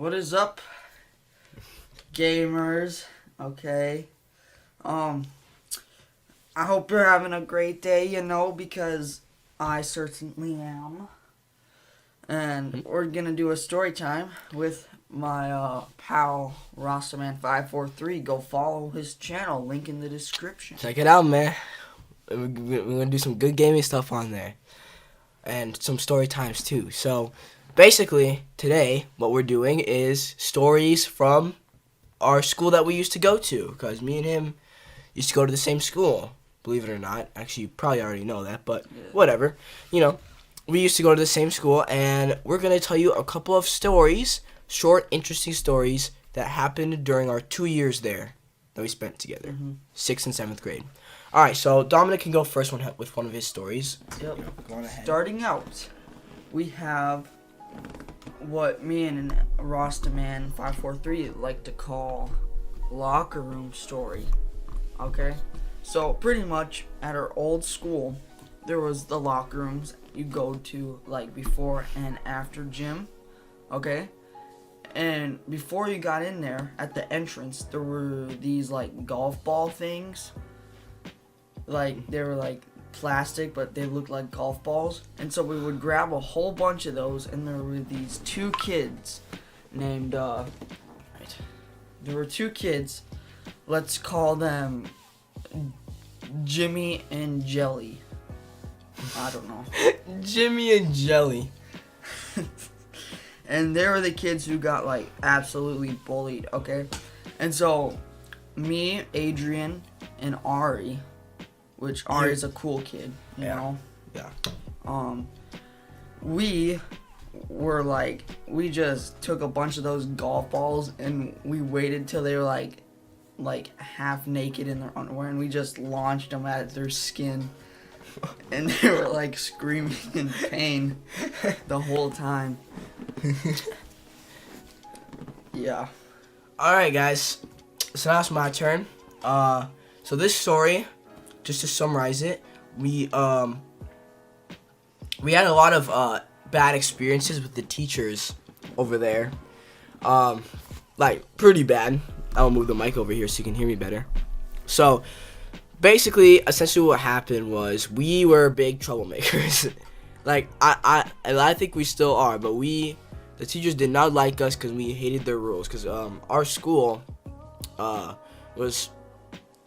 What is up, gamers? Okay. I hope you're having a great day, because I certainly am. And we're gonna do a story time with my pal Rataman543. Go follow his channel, link in the description. Check it out, man. We're gonna do some good gaming stuff on there, and some story times too. So, basically, today what we're doing is stories from our school that we used to go to, because me and him used to go to the same school. Believe it or not, actually, you probably already know that, but whatever. We used to go to the same school, and we're gonna tell you a couple of stories, short, interesting stories that happened during our 2 years there that we spent together, 6th and 7th grade. All right, so Dominic can go first with one of his stories. Yep. Go on ahead. Starting out, we have what me and Rostaman543 like to call locker room story. Okay? So, pretty much at our old school, there was the locker rooms you go to like before and after gym. Okay? And before you got in there, at the entrance, there were these like golf ball things. Like, they were like plastic, but they looked like golf balls. And so we would grab a whole bunch of those, and there were these two kids named, there were two kids. Let's call them Jimmy and Jelly. I don't know. Jimmy and Jelly. And they were the kids who got like absolutely bullied, okay? And so me, Adrian, and Ari, which Ari is a cool kid, you know? Yeah. We were like, we just took a bunch of those golf balls and we waited till they were like half naked in their underwear, and we just launched them at their skin. And they were like screaming in pain the whole time. Yeah. Alright, guys. So now it's my turn. So this story, just to summarize it, we had a lot of bad experiences with the teachers over there. Like, pretty bad. I'll move the mic over here so you can hear me better. So, basically, essentially what happened was we were big troublemakers. Like, I think we still are, but the teachers did not like us because we hated their rules. Because our school was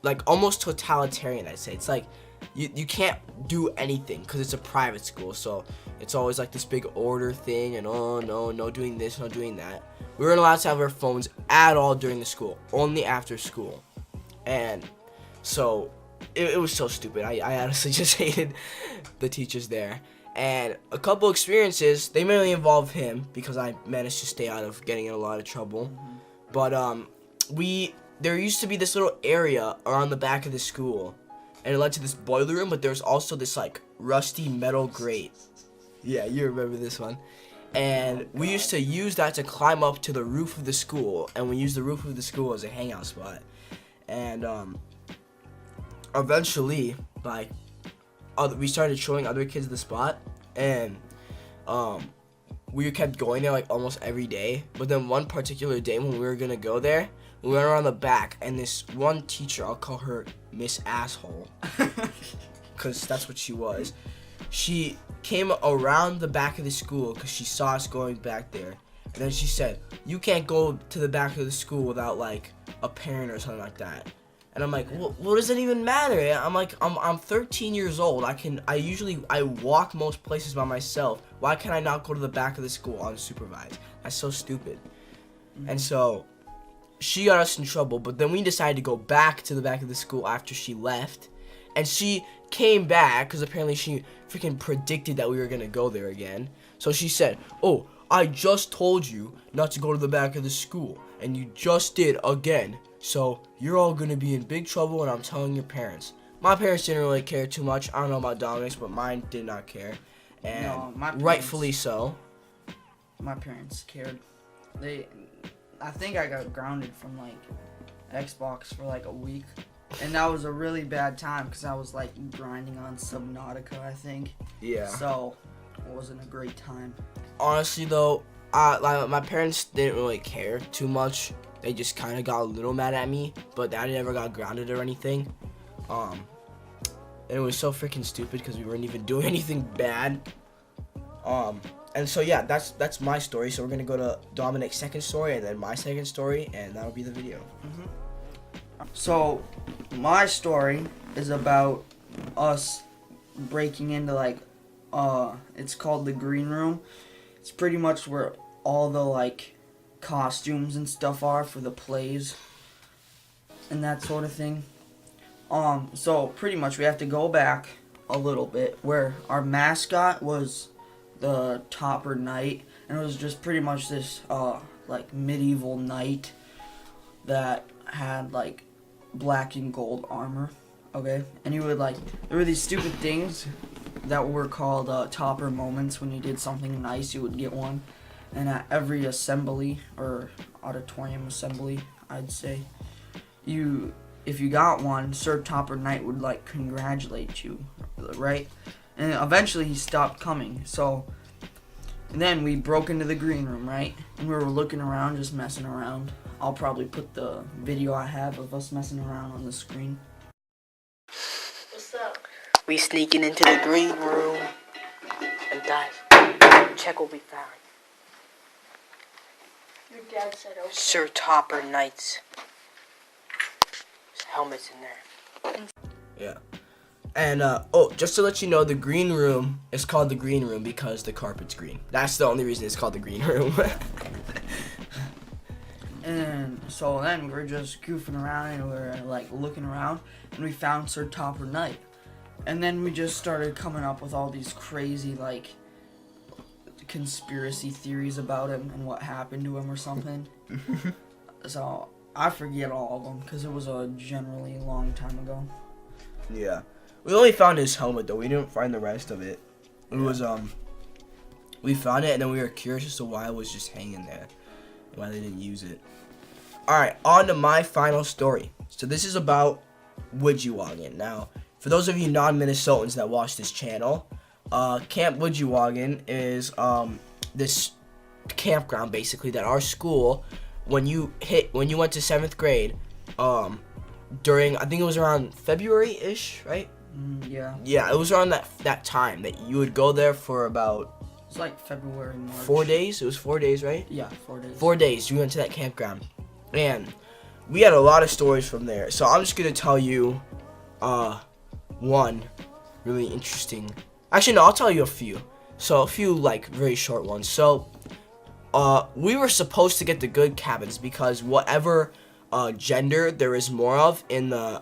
like almost totalitarian, I'd say. It's like you can't do anything because it's a private school, so it's always like this big order thing, and no doing this, no doing that. We weren't allowed to have our phones at all during the school, only after school. And so it was so stupid. I honestly just hated the teachers there. And a couple experiences, they mainly involve him because I managed to stay out of getting in a lot of trouble. But there used to be this little area around the back of the school, and it led to this boiler room, but there's also this like rusty metal grate. Yeah, you remember this one. And we used to use that to climb up to the roof of the school, and we used the roof of the school as a hangout spot. And eventually, like, we started showing other kids the spot, and we kept going there like almost every day. But then one particular day when we were gonna go there, we went around the back, and this one teacher, I'll call her Miss Asshole, because that's what she was. She came around the back of the school because she saw us going back there, and then she said, "You can't go to the back of the school without like a parent or something like that." And I'm like, well, what does it even matter? I'm like, I'm 13 years old. I walk most places by myself. Why can I not go to the back of the school unsupervised? That's so stupid. And so she got us in trouble, but then we decided to go back to the back of the school after she left. And she came back because apparently she freaking predicted that we were going to go there again. So she said, "Oh, I just told you not to go to the back of the school, and you just did again. So you're all going to be in big trouble, and I'm telling your parents." My parents didn't really care too much. I don't know about Dominic's, but mine did not care. And No, my parents- rightfully so. My parents cared. I think I got grounded from like Xbox for like a week, and that was a really bad time because I was like grinding on Subnautica, I think. Yeah. So it wasn't a great time. Honestly, though, like my parents didn't really care too much. They just kind of got a little mad at me, but I never got grounded or anything. And it was so freaking stupid because we weren't even doing anything bad. And so yeah, that's my story. So we're gonna go to Dominic's second story and then my second story, and that'll be the video. So my story is about us breaking into like it's called the green room. It's pretty much where all the like costumes and stuff are for the plays and that sort of thing. So pretty much we have to go back a little bit where our mascot was the Topper Knight, and it was just pretty much this like medieval knight that had like black and gold armor. Okay, and you would like, there were these stupid things that were called topper moments. When you did something nice, you would get one. And at every assembly or auditorium assembly, I'd say, if you got one, Sir Topper Knight would like congratulate you, right? And eventually he stopped coming. So and then we broke into the green room, right? And we were looking around, just messing around. I'll probably put the video I have of us messing around on the screen. What's up? We sneaking into the green room, and guys, check what we found. Your dad said okay. Sir Topper Knight's helmet's in there. Yeah. And, just to let you know, the green room is called the green room because the carpet's green. That's the only reason it's called the green room. And so then we were just goofing around and we were like looking around, and we found Sir Topper Knight. And then we just started coming up with all these crazy like conspiracy theories about him and what happened to him or something. So I forget all of them because it was a generally long time ago. Yeah. We only found his helmet though. We didn't find the rest of it. It was we found it and then we were curious as to why it was just hanging there and why they didn't use it. Alright, on to my final story. So this is about Woodjewagin. Now, for those of you non-Minnesotans that watch this channel, Camp Woodjewagin is this campground basically that our school, when you went to 7th grade, during, I think it was around February-ish, right? Yeah. Yeah, it was around that time that you would go there for about... It's like February, March. 4 days? It was 4 days, right? Yeah, 4 days. 4 days, we went to that campground. And we had a lot of stories from there. So I'm just going to tell you one really interesting... Actually, no, I'll tell you a few. So a few, like, very short ones. So, we were supposed to get the good cabins because whatever gender there is more of in the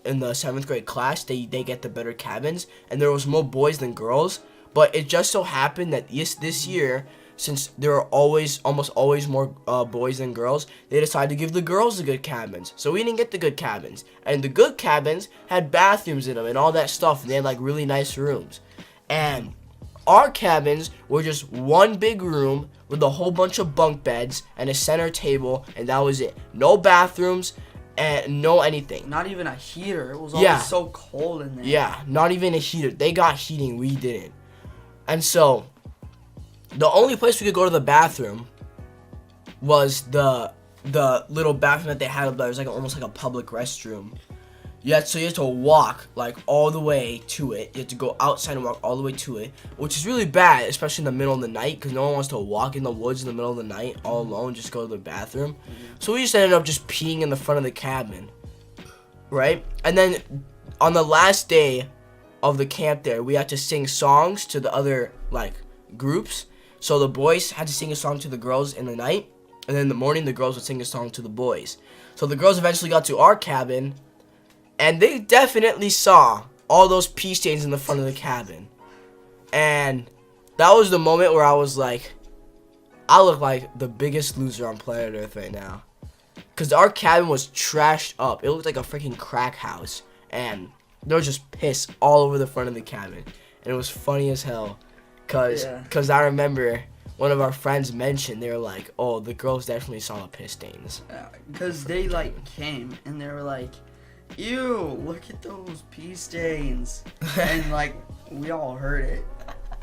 7th grade class, they get the better cabins, and there was more boys than girls. But it just so happened that this year, since there are almost always more boys than girls, they decided to give the girls the good cabins. So we didn't get the good cabins, and the good cabins had bathrooms in them and all that stuff, and they had like really nice rooms. And our cabins were just one big room with a whole bunch of bunk beds and a center table, and that was it. No bathrooms and no anything. Not even a heater. It was always so cold in there. Yeah, not even a heater. They got heating, we didn't. And so, the only place we could go to the bathroom was the little bathroom that they had up there. It was like almost like a public restroom. So you had to walk like all the way to it. You had to go outside and walk all the way to it, which is really bad, especially in the middle of the night, because no one wants to walk in the woods in the middle of the night all alone, just go to the bathroom. So we just ended up just peeing in the front of the cabin, right? And then on the last day of the camp there, we had to sing songs to the other like groups. So the boys had to sing a song to the girls in the night, and then in the morning the girls would sing a song to the boys. So the girls eventually got to our cabin, and they definitely saw all those pee stains in the front of the cabin. And that was the moment where I was like, I look like the biggest loser on planet Earth right now. Because our cabin was trashed up. It looked like a freaking crack house. And there was just piss all over the front of the cabin. And it was funny as hell. Because I remember one of our friends mentioned, they were like, oh, the girls definitely saw the piss stains. Because they like came and they were like, ew, look at those pee stains. And like, we all heard it.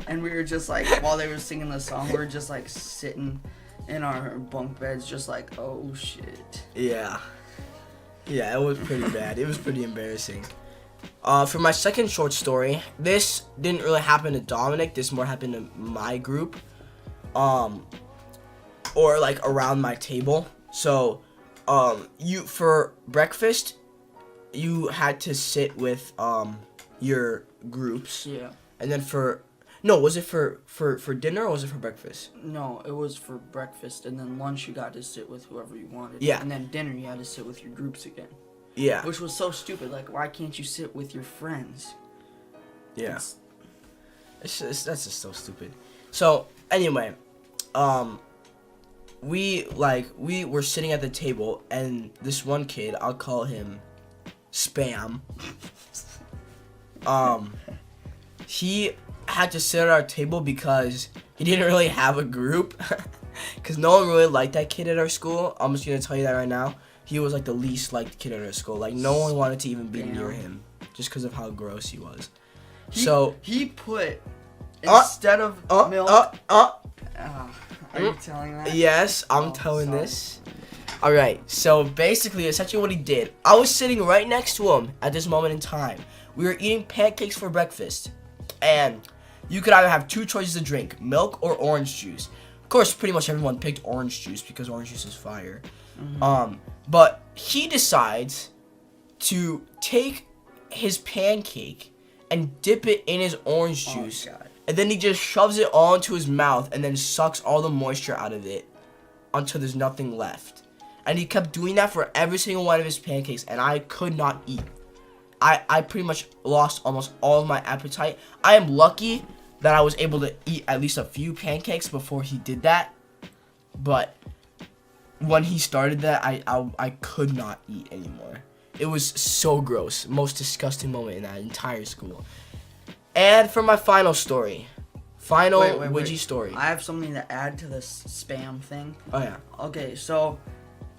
And we were just like, while they were singing the song, we were just like sitting in our bunk beds, just like, oh shit. Yeah. Yeah, it was pretty bad. It was pretty embarrassing. For my second short story, this didn't really happen to Dominic. This more happened to my group. Or like around my table. So, for breakfast, you had to sit with your groups. Yeah. And then was it for dinner or was it for breakfast? No, it was for breakfast, and then lunch you got to sit with whoever you wanted. Yeah. And then dinner you had to sit with your groups again. Yeah. Which was so stupid. Like, why can't you sit with your friends? Yeah. That's just so stupid. So anyway, we were sitting at the table, and this one kid, I'll call him Spam. He had to sit at our table because he didn't really have a group. Because no one really liked that kid at our school. I'm just gonna tell you that right now. He was like the least liked kid at our school. Like no one wanted to even be near him, just because of how gross he was. He put instead of milk. Are you telling that? Yes, I'm telling this. All right. So basically, essentially, what he did, I was sitting right next to him at this moment in time. We were eating pancakes for breakfast, and you could either have two choices to drink: milk or orange juice. Of course, pretty much everyone picked orange juice because orange juice is fire. Mm-hmm. But he decides to take his pancake and dip it in his orange juice. God. And then he just shoves it all into his mouth and then sucks all the moisture out of it until there's nothing left. And he kept doing that for every single one of his pancakes, and I could not eat. I pretty much lost almost all of my appetite. I am lucky that I was able to eat at least a few pancakes before he did that. But when he started that, I could not eat anymore. It was so gross. Most disgusting moment in that entire school. And for my final story. Widgie story. I have something to add to this spam thing. Oh, yeah. Okay, so,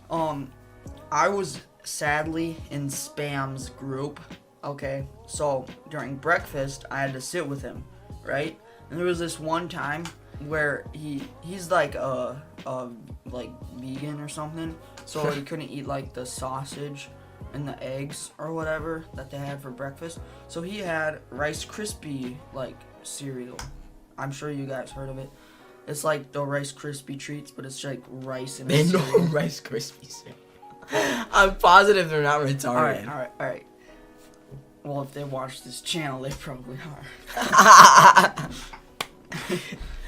I was sadly in Spam's group. Okay, so during breakfast, I had to sit with him, right? And there was this one time where he's like like vegan or something, so he couldn't eat like the sausage and the eggs or whatever that they had for breakfast. So he had Rice Krispie like cereal. I'm sure you guys heard of it. It's like the Rice Krispie treats, but it's like rice and They know cereal. Rice Krispies. I'm positive they're not retarded. All right. Well, if they watch this channel, they probably are.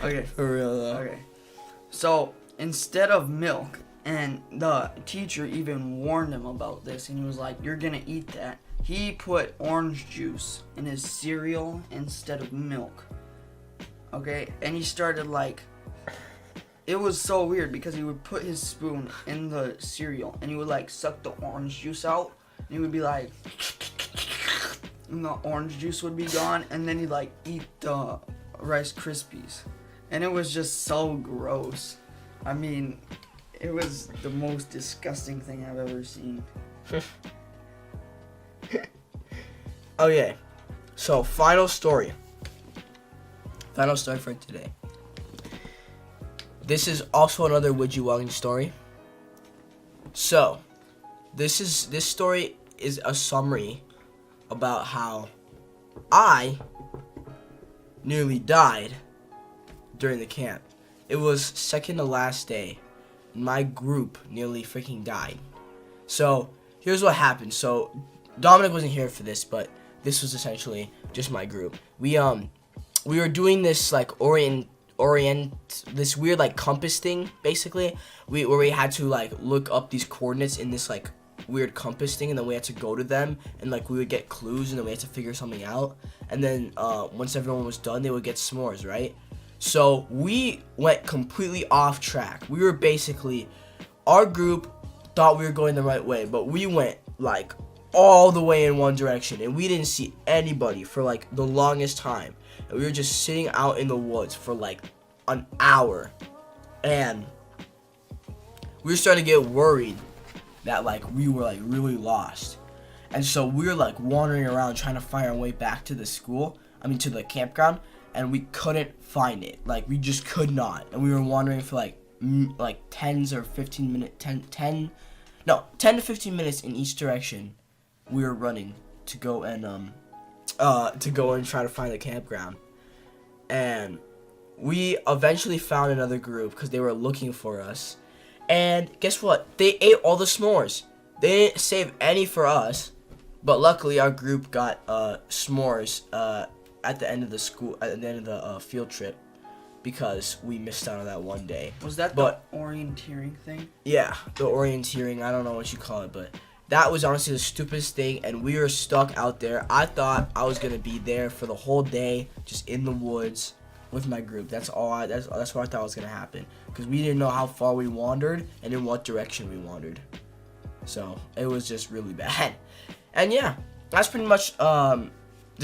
Okay. For real though. Okay. So instead of milk, and the teacher even warned him about this, and he was like, "You're gonna eat that." He put orange juice in his cereal instead of milk. Okay, and he started like, it was so weird because he would put his spoon in the cereal and he would like suck the orange juice out, and he would be like, and the orange juice would be gone, and then he'd like eat the Rice Krispies, and it was just so gross. I mean, it was the most disgusting thing I've ever seen. Okay, so final story for today. This is also another Would You Welling story. So, this story is a summary about how I nearly died during the camp. It was second to last day. My group nearly freaking died. So, here's what happened. So, Dominic wasn't here for this, but this was essentially just my group. We were doing this like this weird like compass thing, basically. Where we had to like look up these coordinates in this like weird compass thing, and then we had to go to them, and like we would get clues, and then we had to figure something out. And then once everyone was done, they would get s'mores, right? So we went completely off track. We were basically, our group thought we were going the right way, but we went like all the way in one direction, and we didn't see anybody for like the longest time. And we were just sitting out in the woods for like an hour, and we were starting to get worried that like we were like really lost. And so we were like wandering around trying to find our way back to the school, to the campground. and we couldn't find it. Like, we just could not. And we were wandering for like 10 to 15 minutes in each direction. We were running to go and try to find the campground. And we eventually found another group because they were looking for us. And guess what? They ate all the s'mores. They didn't save any for us. But luckily, our group got s'mores at the end of the field trip, because we missed out on that one day. Was that the orienteering thing? Yeah, the orienteering. I don't know what you call it, but that was honestly the stupidest thing, and we were stuck out there. I thought I was gonna be there for the whole day, just in the woods with my group. That's what I thought was gonna happen, because we didn't know how far we wandered and in what direction we wandered. So it was just really bad. And yeah, that's pretty much the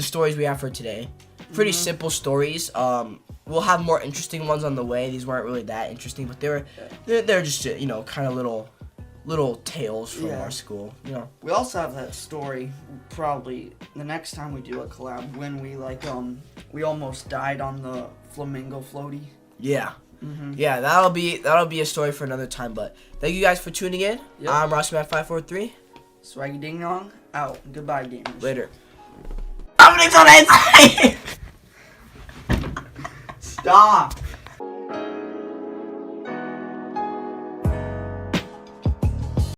stories we have for today. Pretty simple stories. We'll have more interesting ones on the way. These weren't really that interesting, but they're just kind of little tales from our school. We also have that story probably the next time we do a collab, when we almost died on the flamingo floaty. Yeah. Yeah, that'll be a story for another time. But thank you guys for tuning in. Yep. I'm Rataman543. Swaggy Ding Dong out. Goodbye, gamers. Later. I'm gonna go inside. Stop.